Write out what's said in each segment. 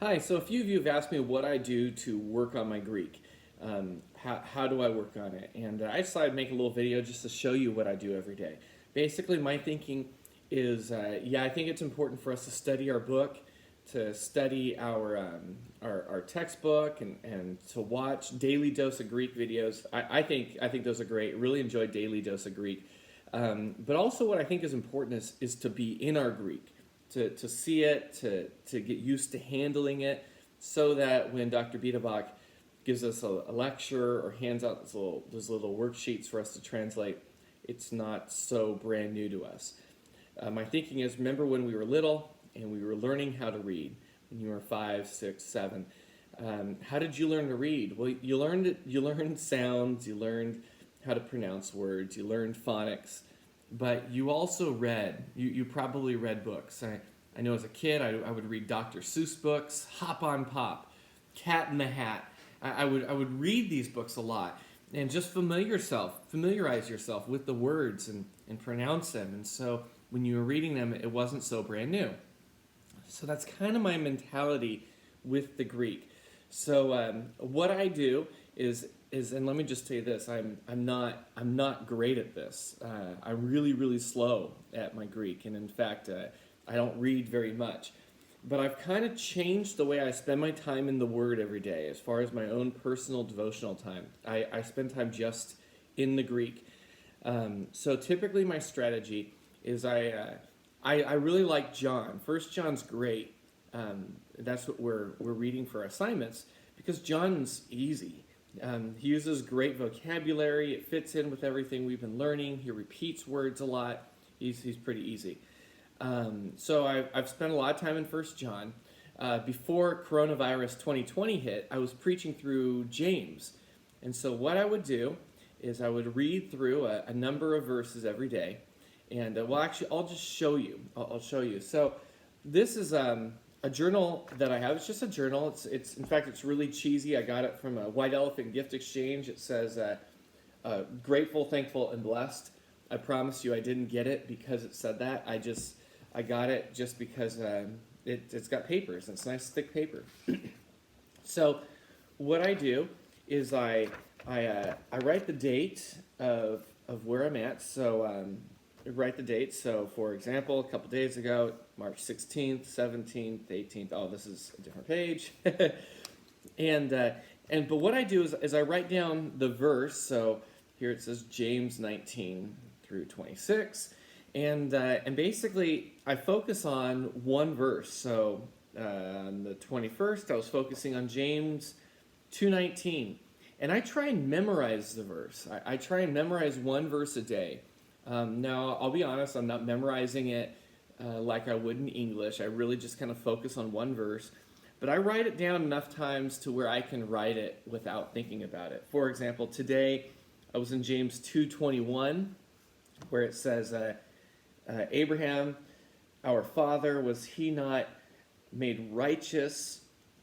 Hi, so a few of you have asked me what I do to work on my Greek. How do I work on it? And I decided to make a little video just to show you what I do every day. Basically, my thinking is I think it's important for us to study our book, to study our textbook, and to watch Daily Dose of Greek videos. I think those are great. Really enjoy Daily Dose of Greek. But also, what I think is important is to be in our Greek, to see it, to get used to handling it, so that when Dr. Biederbach gives us a lecture or hands out those little worksheets for us to translate, it's not so brand new to us. My thinking is, remember when we were little and we were learning how to read, when you were 5, 6, 7. How did you learn to read? Well, you learned sounds, you learned how to pronounce words, you learned phonics, but you also read. You probably read books. I know as a kid I would read Dr. Seuss books, Hop on Pop, Cat in the Hat. I would read these books a lot and just familiarize yourself with the words and pronounce them. And so when you were reading them, it wasn't so brand new. So that's kind of my mentality with the Greek. So what I do is, and let me just say this: I'm not great at this. I'm really slow at my Greek, and in fact, I don't read very much. But I've kind of changed the way I spend my time in the Word every day, as far as my own personal devotional time. I spend time just in the Greek. So typically, my strategy is I really like John. First John's great. That's what we're reading for assignments, because John's easy. He uses great vocabulary. It fits in with everything we've been learning. He repeats words a lot. He's pretty easy. So I've spent a lot of time in First John. Before coronavirus 2020 hit, I was preaching through James. And so what I would do is I would read through a number of verses every day. And actually, I'll just show you. I'll show you. So this is a journal that I have. It's just a journal. It's in fact, it's really cheesy. I got it from a White Elephant Gift Exchange. It says grateful, thankful, and blessed. I promise you I didn't get it because it said that. I got it just because it's got papers. It's nice thick paper. So what I do is I write the date of where I'm at. So write the date. So for example, a couple days ago, March 16th, 17th, 18th. Oh, this is a different page. But what I do is I write down the verse. So here it says James 19 through 26. And basically, I focus on one verse. So on the 21st, I was focusing on James 2:19. And I try and memorize the verse. I try and memorize one verse a day. Now, I'll be honest, I'm not memorizing it like I would in English. I really just kind of focus on one verse. But I write it down enough times to where I can write it without thinking about it. For example, today I was in James 2:21, where it says, Abraham, our father, was he not made righteous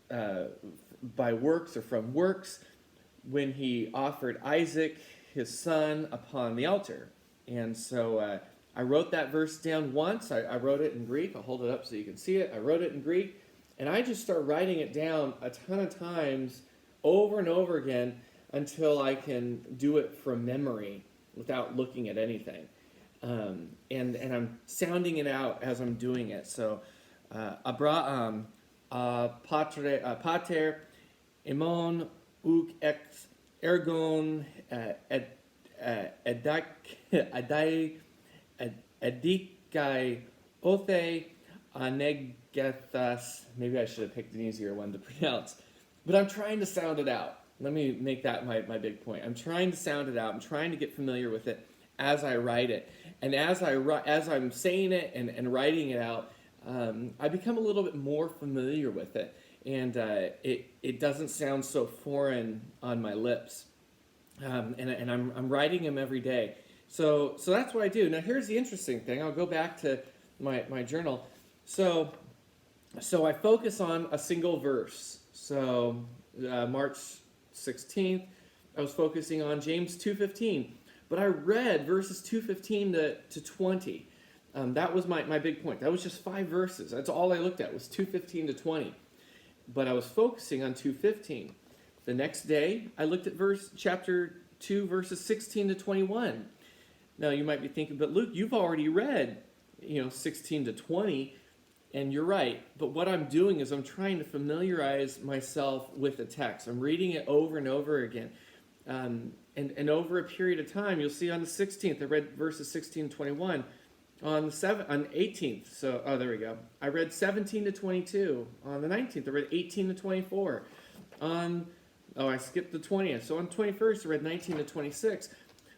by works or from works when he offered Isaac, his son, upon the altar? And so I wrote that verse down once. I wrote it in Greek. I'll hold it up so you can see it. I wrote it in Greek, and I just start writing it down a ton of times over and over again until I can do it from memory without looking at anything. And I'm sounding it out as I'm doing it. So, Abraham, pater, emon, uk ex ergon, edikai othe, anegathas. Maybe I should have picked an easier one to pronounce. But I'm trying to sound it out. Let me make that my big point. I'm trying to sound it out. I'm trying to get familiar with it as I write it. And as I'm saying it and writing it out, I become a little bit more familiar with it. And it doesn't sound so foreign on my lips. And I'm writing them every day. So that's what I do. Now here's the interesting thing. I'll go back to my journal. So I focus on a single verse. So March 16th, I was focusing on James 2:15. But I read verses 2:15 to 20. That was my big point. That was just 5 verses. That's all I looked at was 2:15 to 20. but I was focusing on 2:15. The next day, I looked at chapter 2, verses 16 to 21. Now, you might be thinking, but Luke, you've already read, 16 to 20, and you're right. But what I'm doing is I'm trying to familiarize myself with the text. I'm reading it over and over again. And over a period of time, you'll see on the 16th, I read verses 16 to 21. On the 18th, there we go. I read 17 to 22. On the 19th, I read 18 to 24. I skipped the 20th. So on the 21st, I read 19 to 26.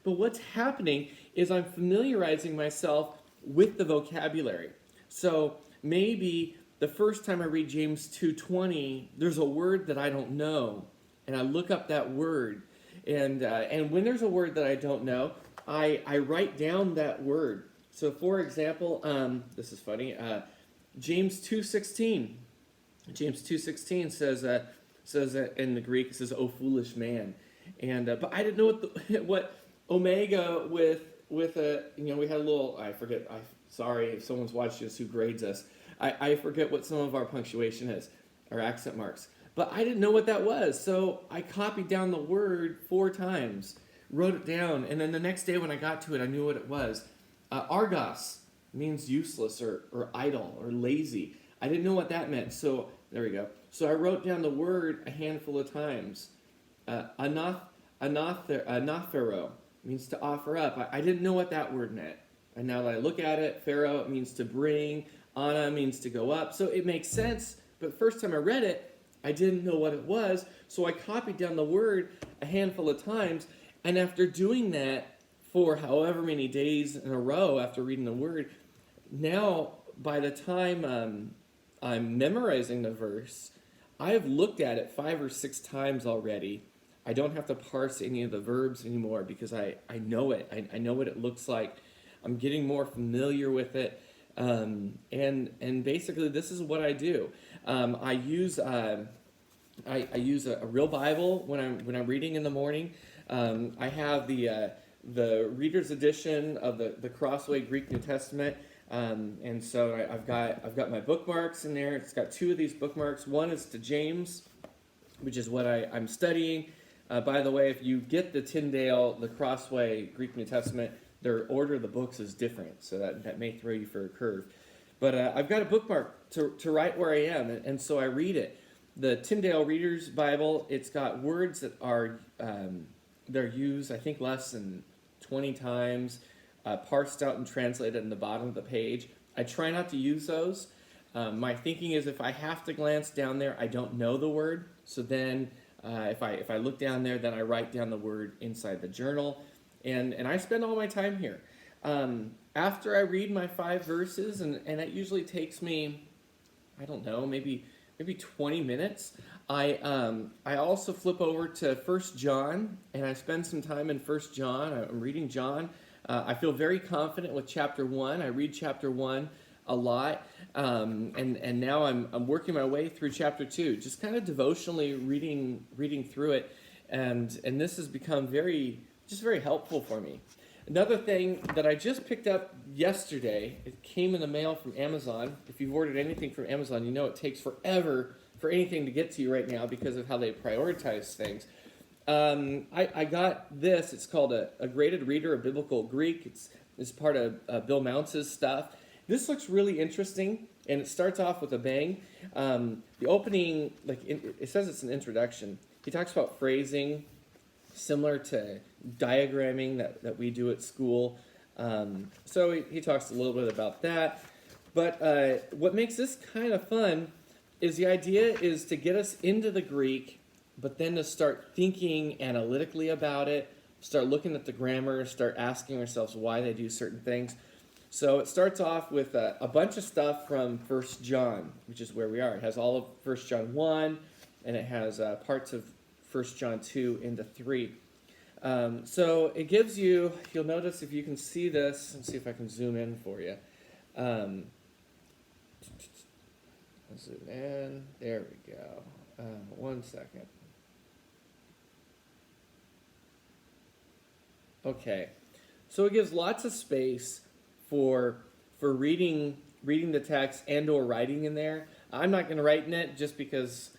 But what's happening is I'm familiarizing myself with the vocabulary. So maybe the first time I read James 2:20, there's a word that I don't know, and I look up that word. And when there's a word that I don't know, I write down that word. So, for example, this is funny. James 2:16. James 2:16 says in the Greek, it says, "O foolish man," and but I didn't know what omega with we had a little, I forget. Sorry if someone's watching this who grades us. I forget what some of our punctuation is, our accent marks. But I didn't know what that was, so I copied down the word 4 times, wrote it down, and then the next day when I got to it, I knew what it was. Argos means useless or idle or lazy. I didn't know what that meant, so there we go. So I wrote down the word a handful of times. Anaphero means to offer up. I didn't know what that word meant. And now that I look at it, pharaoh means to bring, ana means to go up. So it makes sense, but the first time I read it, I didn't know what it was, so I copied down the word a handful of times, and after doing that for however many days in a row after reading the word, now by the time I'm memorizing the verse, I have looked at it 5 or 6 times already. I don't have to parse any of the verbs anymore because I know it. I know what it looks like. I'm getting more familiar with it. And basically this is what I do. I use a real Bible when I'm reading in the morning. I have the Reader's Edition of the Crossway Greek New Testament, and so I've got my bookmarks in there. It's got 2 of these bookmarks. One is to James, which is what I'm studying. By the way, if you get the Tyndale, the Crossway Greek New Testament, their order of the books is different, so that may throw you for a curve. But I've got a bookmark to write where I am, and so I read it. The Tyndale Reader's Bible, it's got words that are they're used, I think, less than 20 times, parsed out and translated in the bottom of the page. I try not to use those. My thinking is if I have to glance down there, I don't know the word. So then if I look down there, then I write down the word inside the journal. And I spend all my time here. After I read my 5 verses, and it usually takes me, I don't know, maybe 20 minutes, I also flip over to 1 John, and I spend some time in 1 John. I'm reading John. I feel very confident with chapter 1. I read chapter 1 a lot, and now I'm working my way through chapter 2, just kind of devotionally reading through it, and this has become very helpful for me. Another thing that I just picked up yesterday, it came in the mail from Amazon. If you've ordered anything from Amazon, you know it takes forever for anything to get to you right now because of how they prioritize things. I got this. It's called a Graded Reader of Biblical Greek. It's part of Bill Mounce's stuff. This looks really interesting, and it starts off with a bang. The opening, it says it's an introduction. He talks about phrasing, similar to diagramming that we do at school. So he talks a little bit about that. But what makes this kind of fun is the idea is to get us into the Greek, but then to start thinking analytically about it, start looking at the grammar, start asking ourselves why they do certain things. So it starts off with a bunch of stuff from 1 John, which is where we are. It has all of 1 John 1, and it has parts of 1 John 2 into 3. So it gives you, you'll notice if you can see this, let's see if I can zoom in for you. Zoom in, there we go. 1 second. Okay, so it gives lots of space for reading the text and or writing in there. I'm not going to write in it just because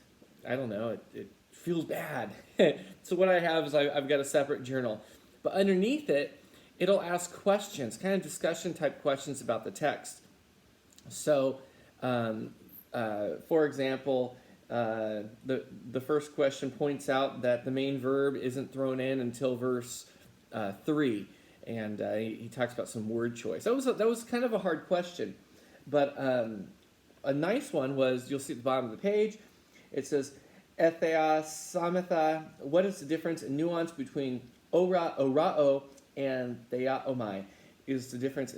I don't know, it feels bad. So what I have is I've got a separate journal, but underneath it, it'll ask questions, kind of discussion type questions about the text. So, for example, the first question points out that the main verb isn't thrown in until verse 3, and he talks about some word choice. That was kind of a hard question, but a nice one was, you'll see at the bottom of the page, it says, Ethea Sametha, what is the difference and nuance between ora, orao, and theaomai? Is the difference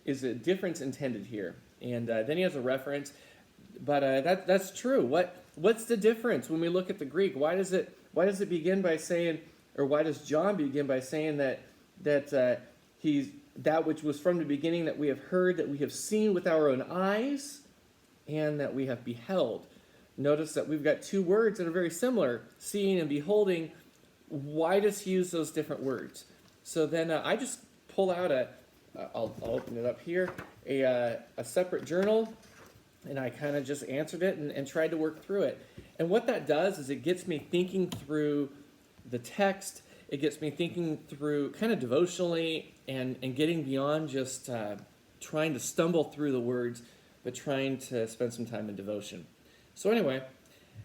is a difference intended here? And then he has a reference, but that's true. What's the difference when we look at the Greek? Why does it begin by saying, or why does John begin by saying that he's that which was from the beginning, that we have heard, that we have seen with our own eyes, and that we have beheld? Notice that we've got two words that are very similar, seeing and beholding. Why does he use those different words? So then I just pull out I'll open it up here, a separate journal, and I kind of just answered it and tried to work through it. And what that does is it gets me thinking through the text. It gets me thinking through kind of devotionally and getting beyond just trying to stumble through the words, but trying to spend some time in devotion. So anyway,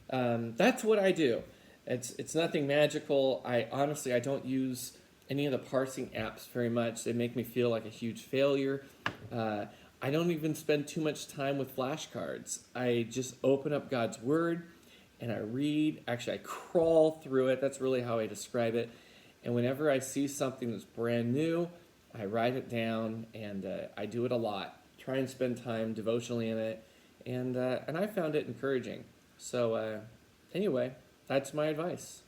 that's what I do. It's nothing magical. I honestly don't use any of the parsing apps very much. They make me feel like a huge failure. I don't even spend too much time with flashcards. I just open up God's Word and I read. Actually, I crawl through it. That's really how I describe it. And whenever I see something that's brand new, I write it down, and I do it a lot. Try and spend time devotionally in it. And I found it encouraging. So anyway, that's my advice.